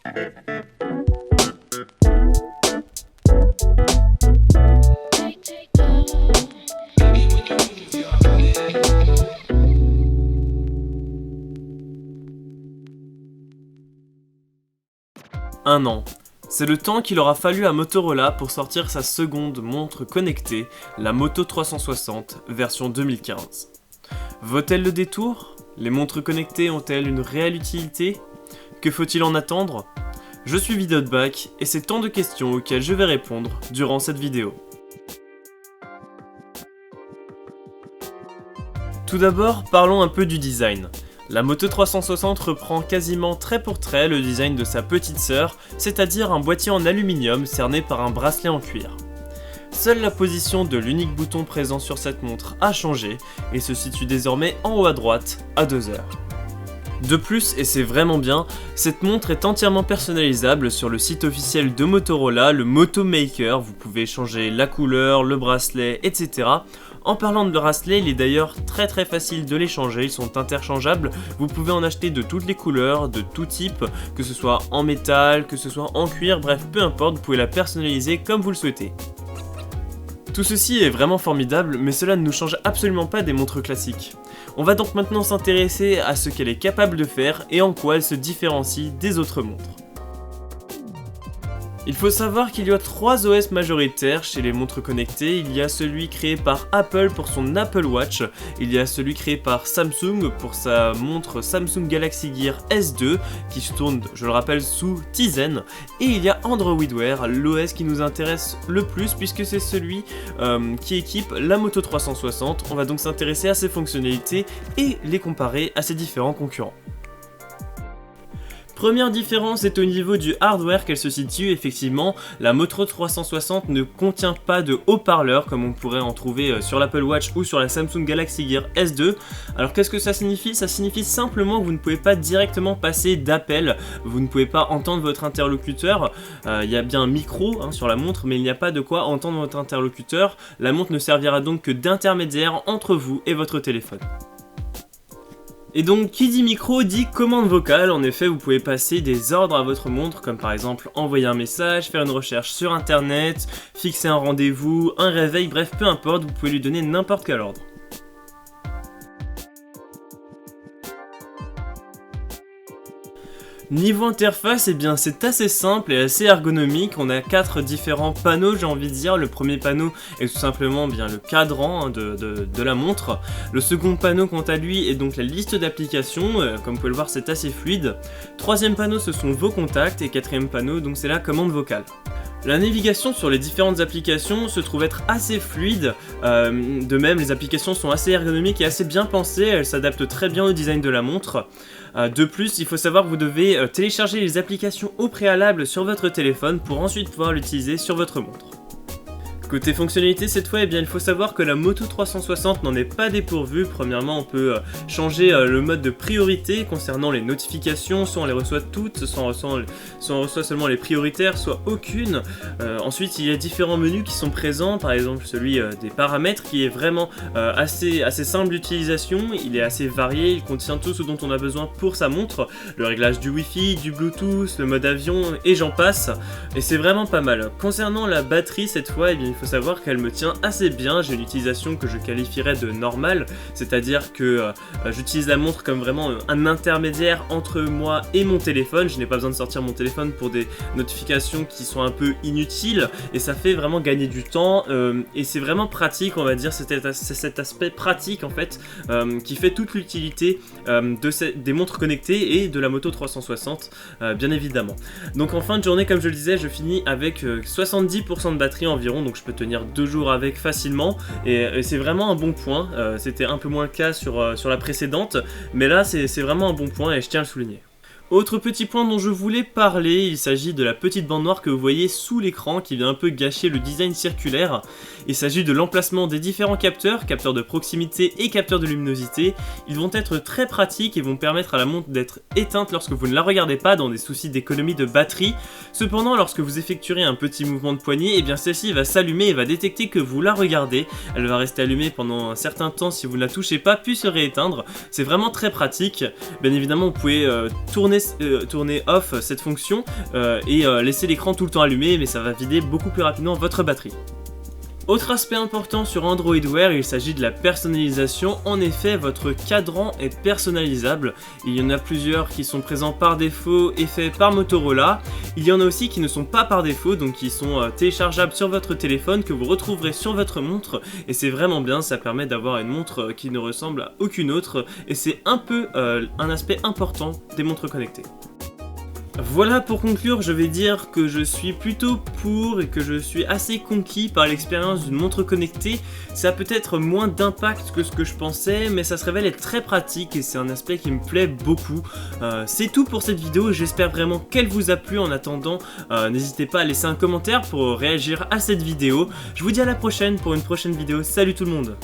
Un an. C'est le temps qu'il aura fallu à Motorola pour sortir sa seconde montre connectée, la Moto 360 version 2015. Vaut-elle le détour? Les montres connectées ont-elles une réelle utilité? Que faut-il en attendre? Je suis Vidotback et c'est tant de questions auxquelles je vais répondre durant cette vidéo. Tout d'abord, parlons un peu du design. La Moto 360 reprend quasiment trait pour trait le design de sa petite sœur, c'est-à-dire un boîtier en aluminium cerné par un bracelet en cuir. Seule la position de l'unique bouton présent sur cette montre a changé et se situe désormais en haut à droite, à 2 heures. De plus, et c'est vraiment bien, cette montre est entièrement personnalisable sur le site officiel de Motorola, le Moto Maker. Vous pouvez changer la couleur, le bracelet, etc. En parlant de bracelet, il est d'ailleurs très facile de les changer, ils sont interchangeables. Vous pouvez en acheter de toutes les couleurs, de tout type, que ce soit en métal, que ce soit en cuir, bref, peu importe, vous pouvez la personnaliser comme vous le souhaitez. Tout ceci est vraiment formidable, mais cela ne nous change absolument pas des montres classiques. On va donc maintenant s'intéresser à ce qu'elle est capable de faire et en quoi elle se différencie des autres montres. Il faut savoir qu'il y a 3 OS majoritaires chez les montres connectées. Il y a celui créé par Apple pour son Apple Watch, il y a celui créé par Samsung pour sa montre Samsung Galaxy Gear S2 qui se tourne, je le rappelle, sous Tizen, et il y a Android Wear, l'OS qui nous intéresse le plus puisque c'est celui qui équipe la Moto 360. On va donc s'intéresser à ses fonctionnalités et les comparer à ses différents concurrents. Première différence est au niveau du hardware qu'elle se situe. Effectivement, la Moto 360 ne contient pas de haut-parleur comme on pourrait en trouver sur l'Apple Watch ou sur la Samsung Galaxy Gear S2. Alors qu'est-ce que ça signifie? Ça signifie simplement que vous ne pouvez pas directement passer d'appel, vous ne pouvez pas entendre votre interlocuteur. Il y a bien un micro sur la montre, mais il n'y a pas de quoi entendre votre interlocuteur. La montre ne servira donc que d'intermédiaire entre vous et votre téléphone. Et donc, qui dit micro dit commande vocale. En effet, vous pouvez passer des ordres à votre montre, comme par exemple envoyer un message, faire une recherche sur internet, fixer un rendez-vous, un réveil, bref, peu importe, vous pouvez lui donner n'importe quel ordre. Niveau interface, eh bien c'est assez simple et assez ergonomique. On a 4 différents panneaux, j'ai envie de dire. Le premier panneau est tout simplement bien le cadran de la montre. Le second panneau, quant à lui, est donc la liste d'applications. Comme vous pouvez le voir, c'est assez fluide. Troisième panneau, ce sont vos contacts. Et quatrième panneau, donc c'est la commande vocale. La navigation sur les différentes applications se trouve être assez fluide, de même les applications sont assez ergonomiques et assez bien pensées, elles s'adaptent très bien au design de la montre. De plus, il faut savoir que vous devez télécharger les applications au préalable sur votre téléphone pour ensuite pouvoir l'utiliser sur votre montre. Côté fonctionnalité cette fois, eh bien, il faut savoir que la Moto 360 n'en est pas dépourvue. Premièrement, on peut changer le mode de priorité concernant les notifications, soit on les reçoit toutes, soit on reçoit seulement les prioritaires, soit aucune. Ensuite, il y a différents menus qui sont présents, par exemple celui des paramètres qui est vraiment assez simple d'utilisation, il est assez varié, il contient tout ce dont on a besoin pour sa montre, le réglage du Wi-Fi, du Bluetooth, le mode avion et j'en passe, et c'est vraiment pas mal. Concernant la batterie cette fois, eh bien, il faut savoir qu'elle me tient assez bien, j'ai une utilisation que je qualifierais de normale, c'est-à-dire que j'utilise la montre comme vraiment un intermédiaire entre moi et mon téléphone, je n'ai pas besoin de sortir mon téléphone pour des notifications qui sont un peu inutiles, et ça fait vraiment gagner du temps, et c'est vraiment pratique, on va dire, c'est cet aspect pratique en fait, qui fait toute l'utilité des montres connectées et de la Moto 360, bien évidemment. Donc en fin de journée, comme je le disais, je finis avec 70% de batterie environ, donc je peux tenir 2 jours avec facilement, et c'est vraiment un bon point. C'était un peu moins le cas sur la précédente, mais là c'est vraiment un bon point et je tiens à le souligner. Autre petit point dont je voulais parler, il s'agit de la petite bande noire que vous voyez sous l'écran qui vient un peu gâcher le design circulaire. Il s'agit de l'emplacement des différents capteurs, capteurs de proximité et capteurs de luminosité. Ils vont être très pratiques et vont permettre à la montre d'être éteinte lorsque vous ne la regardez pas dans des soucis d'économie de batterie. Cependant, lorsque vous effectuerez un petit mouvement de poignet, eh bien celle-ci va s'allumer et va détecter que vous la regardez. Elle va rester allumée pendant un certain temps si vous ne la touchez pas, puis se rééteindre. C'est vraiment très pratique. Bien évidemment, vous pouvez tourner tourner off cette fonction et laisser l'écran tout le temps allumé, mais ça va vider beaucoup plus rapidement votre batterie. Autre aspect important sur Android Wear, il s'agit de la personnalisation. En effet, votre cadran est personnalisable. Il y en a plusieurs qui sont présents par défaut et faits par Motorola. Il y en a aussi qui ne sont pas par défaut, donc qui sont téléchargeables sur votre téléphone, que vous retrouverez sur votre montre. Et c'est vraiment bien, ça permet d'avoir une montre qui ne ressemble à aucune autre. Et c'est un peu un aspect important des montres connectées. Voilà, pour conclure, je vais dire que je suis plutôt pour et que je suis assez conquis par l'expérience d'une montre connectée. Ça a peut-être moins d'impact que ce que je pensais, mais ça se révèle être très pratique et c'est un aspect qui me plaît beaucoup. C'est tout pour cette vidéo, j'espère vraiment qu'elle vous a plu. En attendant, n'hésitez pas à laisser un commentaire pour réagir à cette vidéo. Je vous dis à la prochaine pour une prochaine vidéo. Salut tout le monde!